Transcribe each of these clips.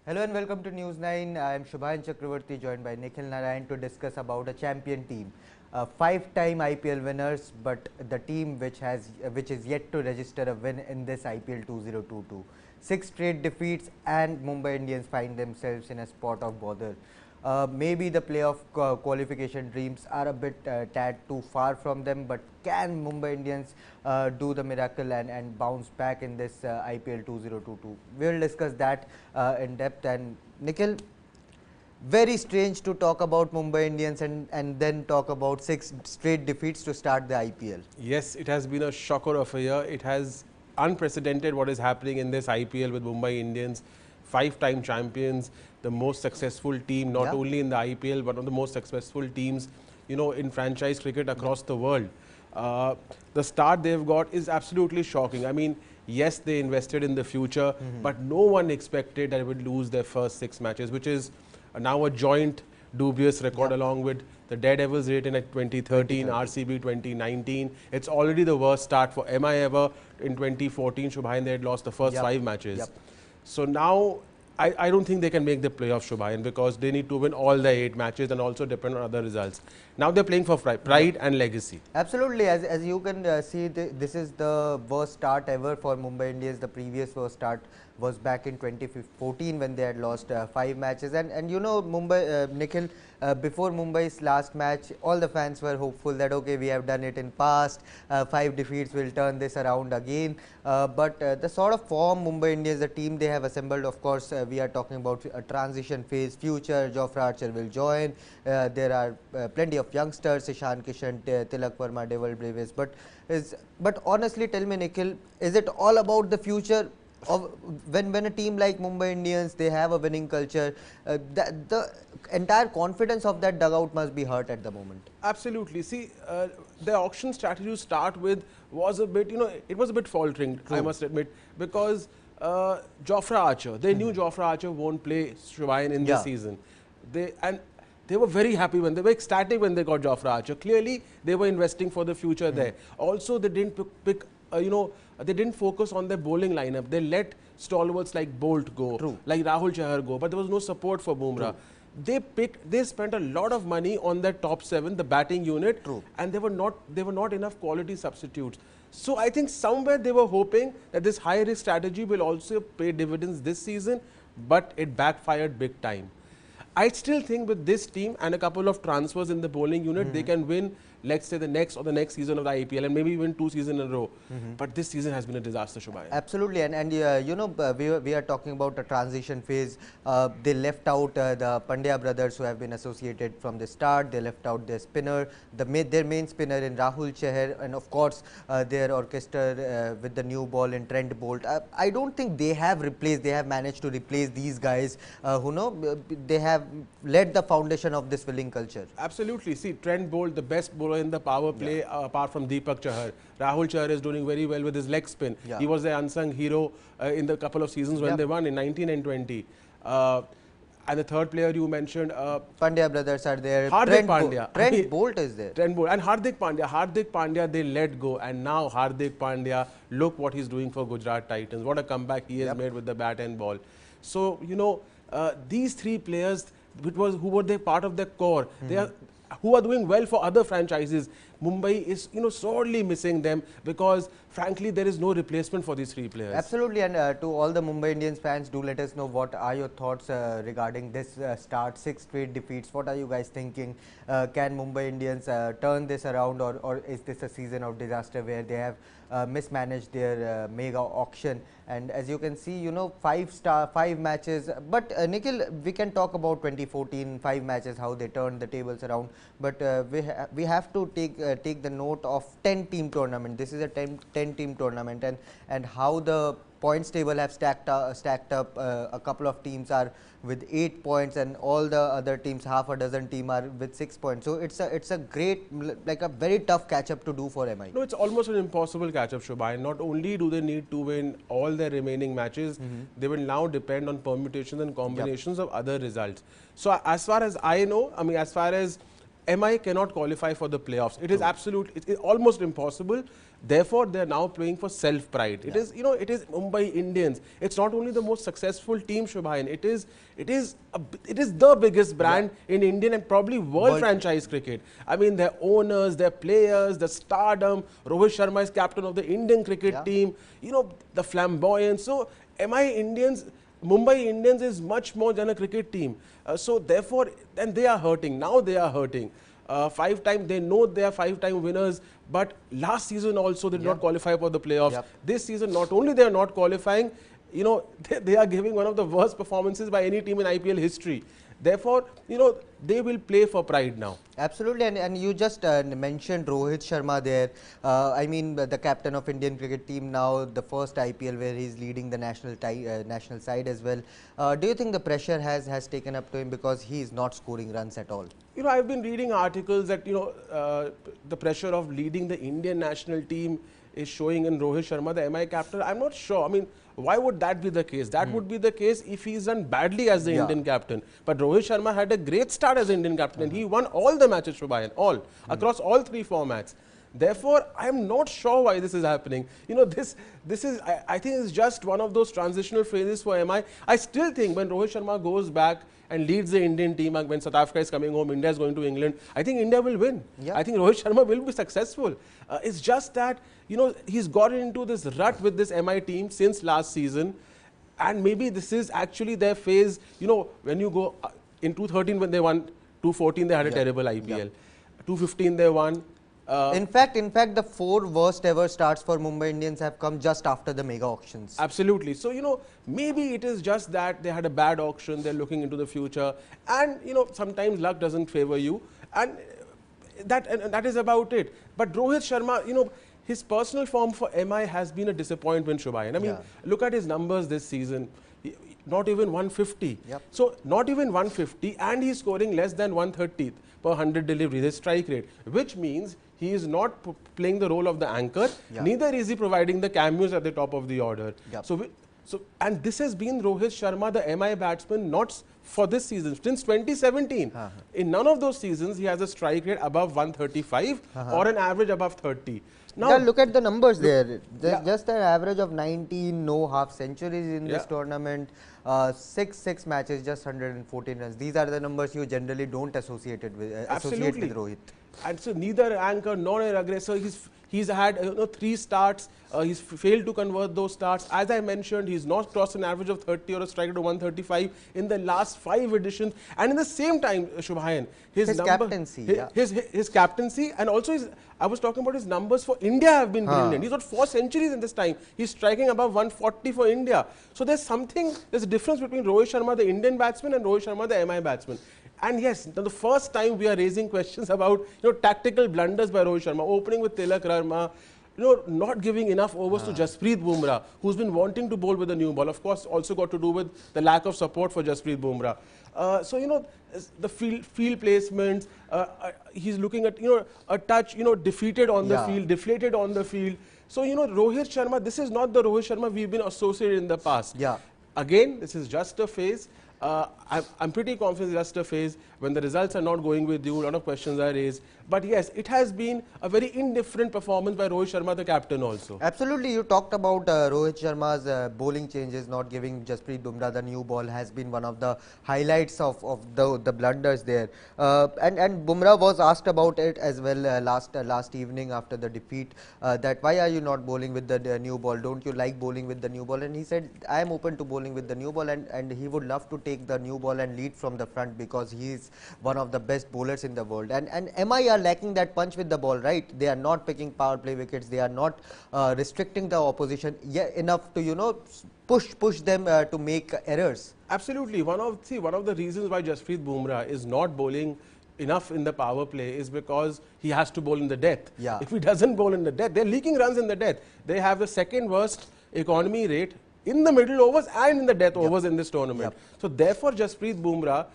Hello and welcome to News 9. I am Shubhan Chakravarti, joined by Nikhil Narayan to discuss about a champion team. Five-time IPL winners, but the team which is yet to register a win in this IPL 2022. Six straight defeats and Mumbai Indians find themselves in a spot of bother. Maybe the playoff qualification dreams are a bit tad too far from them, but can Mumbai Indians do the miracle and bounce back in this IPL 2022? We will discuss that in depth. And Nikhil, very strange to talk about Mumbai Indians and then talk about six straight defeats to start the IPL. Yes, it has been a shocker of a year. It has unprecedented what is happening in this IPL with Mumbai Indians, five-time champions, the most successful team, not only in the IPL, but one of the most successful teams, in franchise cricket across the world. The start they've got is absolutely shocking. I mean, yes, they invested in the future, but no one expected that they would lose their first six matches, which is now a joint dubious record along with the Daredevils rating at 2013, RCB 2019. It's already the worst start for MI ever. In 2014, Shubhayan, they had lost the first five matches. So now, I don't think they can make the playoffs, Shubhayan, because they need to win all the 8 matches and also depend on other results. Now they're playing for pride and legacy. Absolutely, as you can see, this is the worst start ever for Mumbai Indians. The previous worst start was back in 2014 when they had lost 5 matches. And Mumbai, Nikhil, before Mumbai's last match, all the fans were hopeful that okay, we have done it in past, 5 defeats will turn this around again. But the sort of form Mumbai Indians, the team they have assembled, of course, we are talking about a transition phase, future. Jofra Archer will join. There are plenty of youngsters, Ishan Kishan, Tilak Verma, Devil Braves. But honestly, tell me, Nikhil, is it all about the future? When a team like Mumbai Indians, they have a winning culture, the entire confidence of that dugout must be hurt at the moment. Absolutely. See, the auction strategy to start with was a bit, it was a bit faltering, I must admit, because Jofra Archer, they knew Jofra Archer won't play Shubhayan in this season. They were very happy when they were ecstatic when they got Jofra Archer. Clearly, they were investing for the future there. Also, they didn't pick they didn't focus on their bowling lineup. They let stalwarts like Bolt go, like Rahul Chahar go, but there was no support for Bumrah. They spent a lot of money on their top 7, the batting unit, and there were not enough quality substitutes. So I think somewhere they were hoping that this high risk strategy will also pay dividends this season, but it backfired big time. I still think with this team and a couple of transfers in the bowling unit, they can win, let's say, the next season of the IPL and maybe win 2 seasons in a row. But this season has been a disaster, Shubhayan. Absolutely, and we are talking about a transition phase. They left out the Pandya brothers who have been associated from the start. They left out their spinner, their main spinner in Rahul Chahar, and of course their orchestra with the new ball in Trent Bolt. I don't think they have managed to replace these guys who they have led the foundation of this winning culture. Absolutely. See, Trent Bolt, the best bowler in the power play apart from Deepak Chahar. Rahul Chahar is doing very well with his leg spin. He was the unsung hero in the couple of seasons when they won in 19 and 20. And the third player you mentioned, Pandya brothers are there. Hardik Pandya. Trent Bolt is there. Trent Bolt and Hardik Pandya. Hardik Pandya they let go, and now Hardik Pandya, look what he's doing for Gujarat Titans. What a comeback he has made with the bat and ball. So these 3 players, who were they part of the core? They are who are doing well for other franchises. Mumbai is sorely missing them because frankly there is no replacement for these 3 players. Absolutely, and to all the Mumbai Indians fans, do let us know what are your thoughts regarding this start, 6 straight defeats. What are you guys thinking? Can Mumbai Indians turn this around, or is this a season of disaster where they have mismanaged their mega auction? And as you can see, 5 matches. But Nikhil, we can talk about 2014 5 matches, how they turned the tables around. But we have to take the note of 10-team tournament. This is a 10-team tournament, and how the points table have stacked up. A couple of teams are with 8 points, and all the other teams, half a dozen teams, are with 6 points. So it's a great, like a very tough catch up to do for MI. No, it's almost an impossible catch up, Shubhayan. Not only do they need to win all their remaining matches, they will now depend on permutations and combinations of other results. So as far as I know, as far as MI cannot qualify for the playoffs, it is almost impossible, Therefore, they are now playing for self-pride. It is, it is Mumbai Indians. It's not only the most successful team, Shubhayan. It is the biggest brand in Indian and probably world franchise cricket. I mean, their owners, their players, the stardom. Rohit Sharma is captain of the Indian cricket team. The flamboyance. So, Mumbai Indians is much more than a cricket team. So therefore, then they are hurting. Now they are hurting. They know they are 5-time winners, but last season also they did not qualify for the playoffs. This season, not only they are not qualifying, they are giving one of the worst performances by any team in IPL history. Therefore, they will play for pride now. Absolutely, and you just mentioned Rohit Sharma there. I mean, the captain of Indian cricket team now, the first IPL where he's leading the national side as well. Do you think the pressure has taken up to him because he is not scoring runs at all? I've been reading articles that the pressure of leading the Indian national team is showing in Rohit Sharma, the MI captain. I'm not sure. I mean, why would that be the case? That would be the case if he's done badly as the Indian captain. But Rohit Sharma had a great start as Indian captain and he won all the matches, Shubhayan, across all 3 formats. Therefore, I'm not sure why this is happening. This is, I think it's just one of those transitional phases for MI. I still think when Rohit Sharma goes back and leads the Indian team, when South Africa is coming home, India is going to England, I think India will win. I think Rohit Sharma will be successful. It's just that, he's gotten into this rut with this MI team since last season. And maybe this is actually their phase, when you go in 2013 when they won, 2014 they had a terrible IPL. 2015 they won. In fact, the 4 worst ever starts for Mumbai Indians have come just after the mega auctions. Absolutely. So, maybe it is just that they had a bad auction, they're looking into the future, and, sometimes luck doesn't favor you, and that is about it. But Rohit Sharma, his personal form for MI has been a disappointment, Shubhayan. I mean, look at his numbers this season. Not even 150. So, not even 150, and he's scoring less than 130 per 100 deliveries, his strike rate, which means he is not playing the role of the anchor, neither is he providing the cameos at the top of the order. And this has been Rohit Sharma, the MI batsman, not for this season, since 2017. In none of those seasons, he has a strike rate above 135 or an average above 30. Now look at the numbers there. Just an average of 19 no half centuries in this tournament. 6 matches, just 114 runs. These are the numbers you generally don't associate with Rohit. And so neither anchor nor an aggressor. He's had 3 starts. He's failed to convert those starts. As I mentioned, he's not crossed an average of 30 or a strike rate of 135 in the last 5 editions. And in the same time, Shubhayan, his captaincy, and also I was talking about his numbers for India have been brilliant. He's got 4 centuries in this time. He's striking above 140 for India. So there's a difference between Rohit Sharma, the Indian batsman, and Rohit Sharma, the MI batsman. And yes, the first time we are raising questions about tactical blunders by Rohit Sharma, opening with Tilak Rarma, not giving enough overs to Jasprit Bumrah, who's been wanting to bowl with a new ball. Of course, also got to do with the lack of support for Jasprit Bumrah. So, the field placements, he's looking at, a touch, defeated on the field, deflated on the field. So, Rohit Sharma, this is not the Rohit Sharma we've been associated in the past. Again, this is just a phase. I'm pretty confident it's just a phase. When the results are not going with you, a lot of questions are raised. But yes, it has been a very indifferent performance by Rohit Sharma, the captain also. Absolutely. You talked about Rohit Sharma's bowling changes, not giving Jasprit Bumrah the new ball has been one of the highlights of the blunders there. And Bumrah was asked about it as well last evening after the defeat, that why are you not bowling with the new ball? Don't you like bowling with the new ball? And he said, I am open to bowling with the new ball, and he would love to take the new ball and lead from the front because he is one of the best bowlers in the world. And MI are lacking that punch with the ball, right? They are not picking power play wickets. They are not restricting the opposition enough to push them to make errors. Absolutely. One of the reasons why Jasprit Bumrah is not bowling enough in the power play is because he has to bowl in the death. If he doesn't bowl in the death, they're leaking runs in the death. They have the 2nd worst economy rate in the middle overs and in the death overs in this tournament. So therefore, Jasprit Bumrah,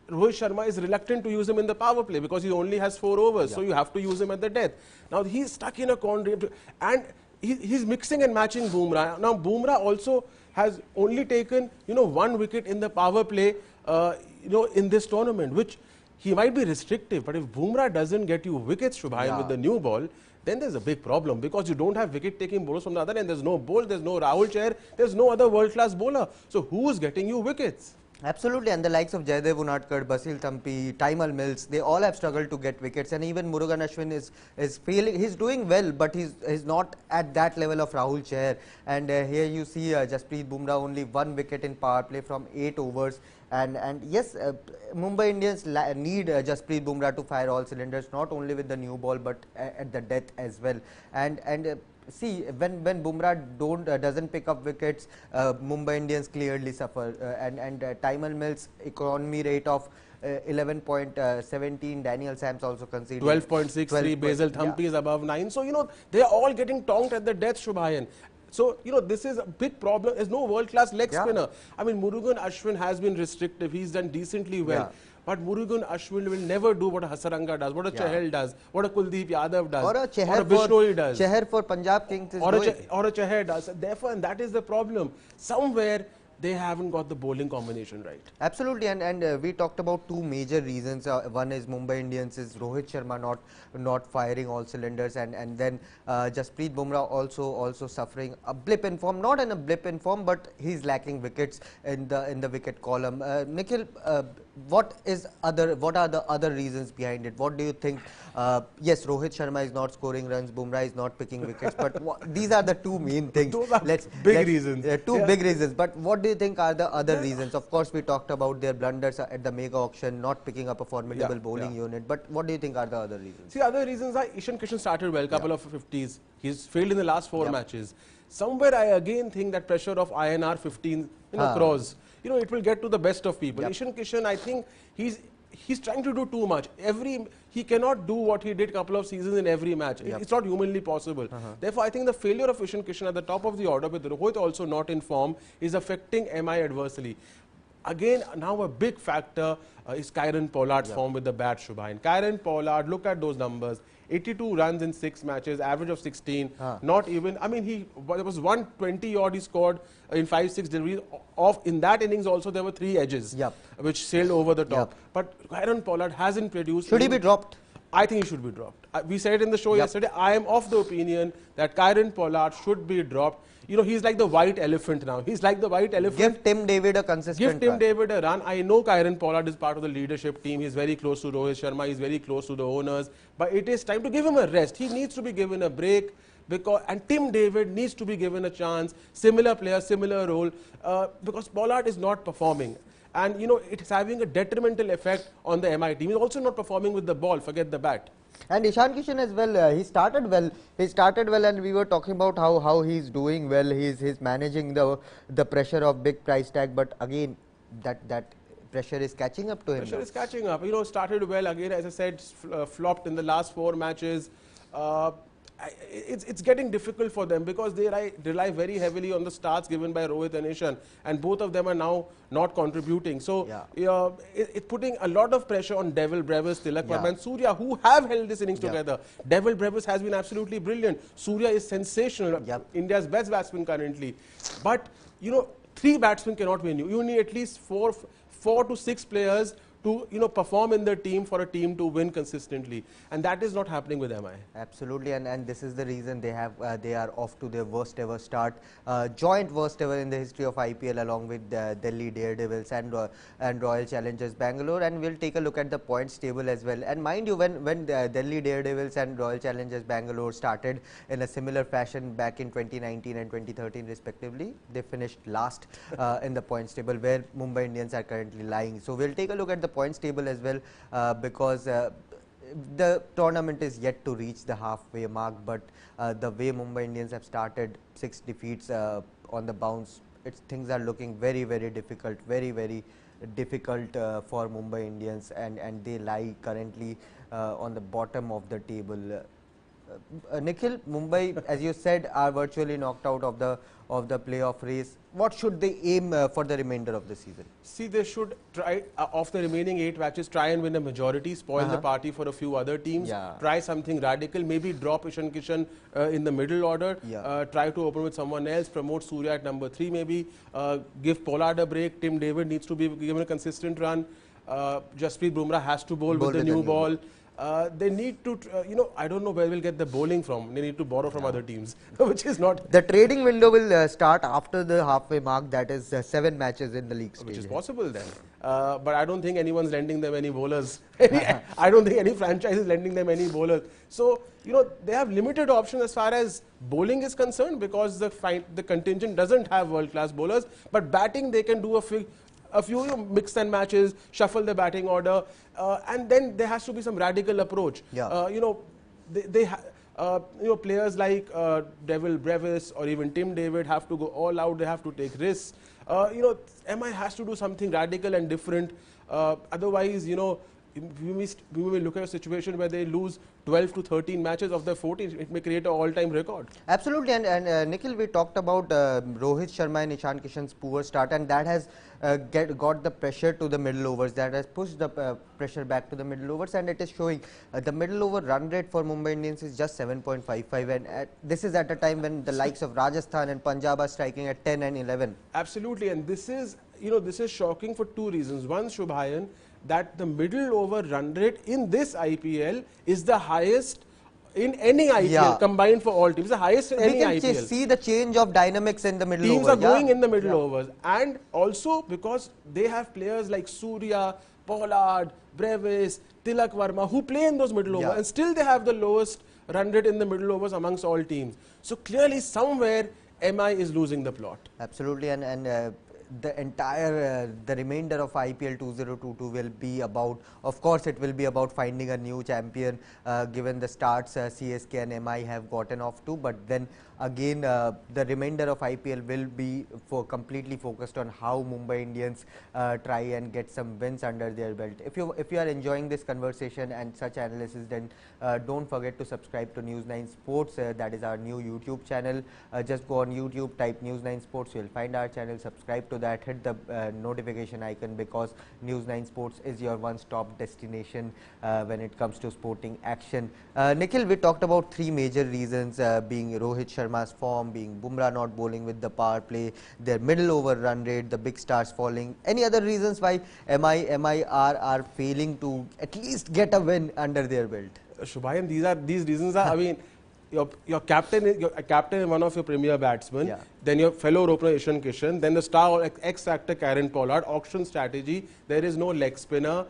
Rohit Sharma is reluctant to use him in the power play because he only has 4 overs. So you have to use him at the death. Now he's stuck in a corner and he's mixing and matching Bumrah. Now Bumrah also has only taken 1 wicket in the power play in this tournament, which he might be restrictive, but if Bumrah doesn't get you wickets, Shubhayan, with the new ball, then there's a big problem, because you don't have wicket-taking bowlers from the other end. There's no Bolt, there's no Rahul Chahar, there's no other world-class bowler. So who's getting you wickets? Absolutely, and the likes of Jaydev Unadkat, Basil Thampi, Taimal Mills, they all have struggled to get wickets, and even Murugan Ashwin is failing. He's doing well, but he's not at that level of Rahul Chahar. And here you see Jasprit Bumrah only 1 wicket in power play from 8 overs. And yes, Mumbai Indians need Jasprit Bumrah to fire all cylinders, not only with the new ball but at the death as well. And see, when Bumrah doesn't pick up wickets, Mumbai Indians clearly suffer. And Taimal Mills economy rate of 11.17, Daniel Sams also conceded 12.63, Basil Thampi is above 9. So, you know, they are all getting tonked at the death, Shubhayan. So, you know, this is a big problem. There's no world-class leg spinner. I mean, Murugan Ashwin has been restrictive. He's done decently well. But Murugan Ashwin will never do what a Hasaranga does, what a Chahal does, what a Kuldeep Yadav does, or a Chahar does. Chahar for Punjab Kings is or a Chahar does. Therefore, and that is the problem. Somewhere they haven't got the bowling combination right. Absolutely, and we talked about 2 major reasons. One is Mumbai Indians is Rohit Sharma not firing all cylinders, and then Jasprit Bumrah also suffering a blip in form, not in a blip in form, but he's lacking wickets in the wicket column. Nikhil, what are the other reasons behind it? What do you think? Yes, Rohit Sharma is not scoring runs, Bumrah is not picking wickets, but these are the 2 main things. Those are big reasons. Big reasons. But what do you think are the other reasons? Of course, we talked about their blunders at the mega auction, not picking up a formidable bowling unit. But what do you think are the other reasons? See, other reasons are Ishan Kishan started well, couple of 50s. He's failed in the last 4 matches. Somewhere I again think that pressure of INR 15, crores. You know, it will get to the best of people. Ishan Kishan, I think he's trying to do too much. He cannot do what he did couple of seasons in every match. It's not humanly possible. Therefore, I think the failure of Ishan Kishan at the top of the order, with Rohit also not in form, is affecting MI adversely. Again, now a big factor is Kieron Pollard's form with the bat, Shubhayan. Kieron Pollard, look at those numbers. 82 runs in 6 matches, average of 16. Not even, I mean, there was 120 odd he scored in 5-6 deliveries. In that innings also there were 3 edges, which sailed over the top. But Kieron Pollard hasn't produced. Should he be dropped? I think he should be dropped. We said it in the show yesterday. I am of the opinion that Kieron Pollard should be dropped. You know, he's like the white elephant now. He's like the white elephant. Give Tim David a consistent Give Tim David a run. I know Kieron Pollard is part of the leadership team. He's very close to Rohit Sharma. He's very close to the owners. But it is time to give him a rest. He needs to be given a break. And Tim David needs to be given a chance. Similar player, similar role. Because Pollard is not performing. And, you know, it's having a detrimental effect on the MI team. He's also not performing with the ball. Forget the bat. And Ishan Kishan as well, he started well, and we were talking about how he's doing well. He's managing the pressure of big price tag, but again that pressure is catching up to him. Pressure is catching up. You know, started well, again, as I said, flopped in the last 4 matches. It's getting difficult for them because they rely very heavily on the starts given by Rohit and Ishan, and both of them are now not contributing. So it's putting a lot of pressure on Devil Brevis, Tilak Verma and Surya, who have held this innings together. Devil Brevis has been absolutely brilliant. Surya is sensational, India's best batsman currently. But, you know, 3 batsmen cannot win you. You need at least 4 to 6 players to, you know, perform in the team for a team to win consistently, and that is not happening with MI. Absolutely, and this is the reason they are off to their worst ever start, joint worst ever in the history of IPL, along with Delhi Daredevils and Royal Challengers Bangalore. And we'll take a look at the points table as well. And mind you, when Delhi Daredevils and Royal Challengers Bangalore started in a similar fashion back in 2019 and 2013 respectively, they finished last in the points table, where Mumbai Indians are currently lying. So we'll take a look at the points table as well, because the tournament is yet to reach the halfway mark, but the way Mumbai Indians have started, 6 defeats on the bounce, things are looking very, very difficult, very difficult for Mumbai Indians, and they lie currently on the bottom of the table. Nikhil, Mumbai, as you said, are virtually knocked out of the playoff race. What should they aim for the remainder of the season? See, they should try, of the remaining 8 matches, try and win a majority, spoil the party for a few other teams, try something radical, maybe drop Ishan Kishan in the middle order, try to open with someone else, promote Surya at number 3 maybe, give Pollard a break. Tim David needs to be given a consistent run. Jasprit Bumrah has to bowl with the new ball. they need to, I don't know where we'll get the bowling from. They need to borrow from other teams, which is not. The trading window will start after the halfway mark, that is 7 matches in the league stage. Which is possible then. But I don't think anyone's lending them any bowlers. I don't think any franchise is lending them any bowlers. So, they have limited options as far as bowling is concerned because the contingent doesn't have world-class bowlers. But batting, they can do a few mix and matches, shuffle the batting order, and then there has to be some radical approach. Yeah. Players like Devil Brevis or even Tim David have to go all out. They have to take risks. MI has to do something radical and different. Otherwise, we will look at a situation where they lose 12 to 13 matches of their 14. It may create an all-time record. Absolutely, and Nikhil, we talked about Rohit Sharma and Ishan Kishan's poor start, and that has got the pressure to the middle overs. That has pushed the pressure back to the middle overs, and it is showing the middle over run rate for Mumbai Indians is just 7.55, and this is at a time when the likes of Rajasthan and Punjab are striking at 10 and 11. Absolutely, and this is shocking for two reasons. One, Shubhayan, that the middle over run rate in this IPL is the highest in any IPL combined for all teams. The highest in any IPL. We can see the change of dynamics in the middle teams over. Teams are going in the middle overs, and also because they have players like Surya, Pollard, Brevis, Tilak Verma who play in those middle overs, and still they have the lowest run rate in the middle overs amongst all teams. So clearly somewhere MI is losing the plot. Absolutely, and the entire the remainder of IPL 2022 will be about, of course it will be about finding a new champion, given the starts CSK and MI have gotten off to, but then again the remainder of IPL will be completely focused on how Mumbai Indians try and get some wins under their belt. If you are enjoying this conversation and such analysis, then don't forget to subscribe to News9 Sports. That is our new YouTube channel. Just go on YouTube, type News9 Sports, you'll find our channel, subscribe to that, hit the notification icon, because News9 Sports is your one-stop destination when it comes to sporting action. Nikhil, we talked about 3 major reasons, being Rohit Sharma's form, being Bumrah not bowling with the power play, their middle over run rate, the big stars falling. Any other reasons why MI are failing to at least get a win under their belt? Shubhayan, these reasons are, I mean, your captain is one of your premier batsmen, then your fellow opener Ishan Kishan, then the star or X-factor Karen Pollard, auction strategy, there is no leg spinner.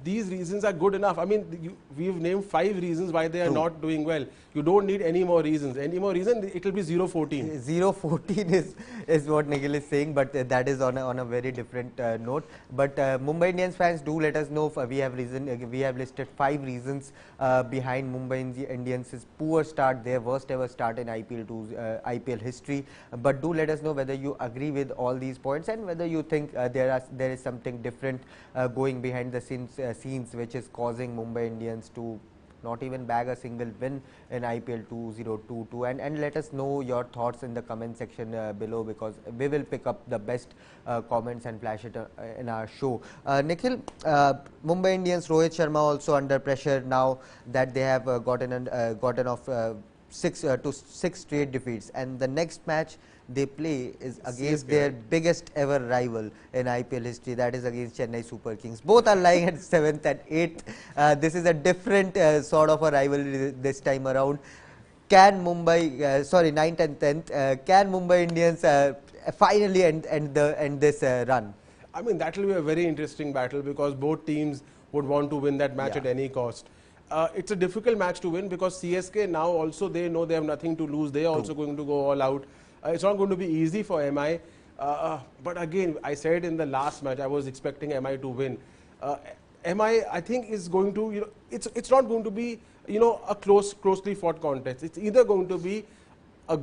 These reasons are good enough. I mean, we've named 5 reasons why they are not doing well. You don't need any more reasons. Any more reason, it will be 0-14. 0-14 is what Nikhil is saying, but that is on a very different note. But Mumbai Indians fans, do let us know. We have listed 5 reasons behind Mumbai Indians' poor start, their worst ever start in IPL history. But do let us know whether you agree with all these points and whether you think there is something different going behind the scenes which is causing Mumbai Indians to not even bag a single win in IPL 2022, and let us know your thoughts in the comment section below, because we will pick up the best comments and flash it in our show. Nikhil, Mumbai Indians, Rohit Sharma also under pressure now that they have gotten off 6 straight defeats, and the next match they play is against their biggest ever rival in IPL history, that is against Chennai Super Kings. Both are lying at 7th and 8th. This is a different sort of a rivalry this time around. Can 9th and 10th, can Mumbai Indians finally end this run? I mean, that will be a very interesting battle, because both teams would want to win that match at any cost. It's a difficult match to win, because CSK now also, they know they have nothing to lose. They are also going to go all out. It's not going to be easy for MI, but again, I said in the last match, I was expecting MI to win. MI, I think, is going to, it's not going to be, a closely fought contest. It's either going to be a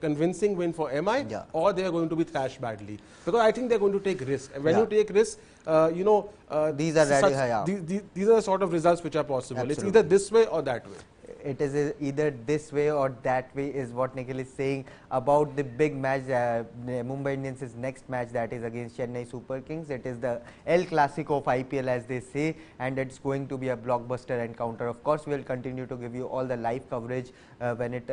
convincing win for MI, or they are going to be thrashed badly, because I think they're going to take risks. And when you take risks, these are the sort of results which are possible. Absolutely. It's either this way or that way. it is either this way or that way, is what Nikhil is saying about the big match, Mumbai Indians' next match, that is against Chennai Super Kings. It is the El Clasico of IPL, as they say, and it's going to be a blockbuster encounter. Of course, we'll continue to give you all the live coverage when it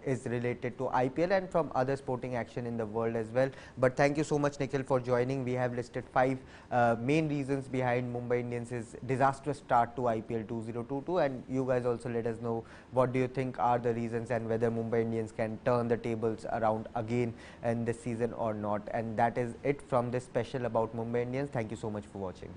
is related to IPL and from other sporting action in the world as well. But thank you so much, Nikhil, for joining. We have listed 5 main reasons behind Mumbai Indians' disastrous start to IPL 2022, and you guys also let us know what do you think are the reasons and whether Mumbai Indians can turn the tables around again in this season or not. And that is it from this special about Mumbai Indians. Thank you so much for watching.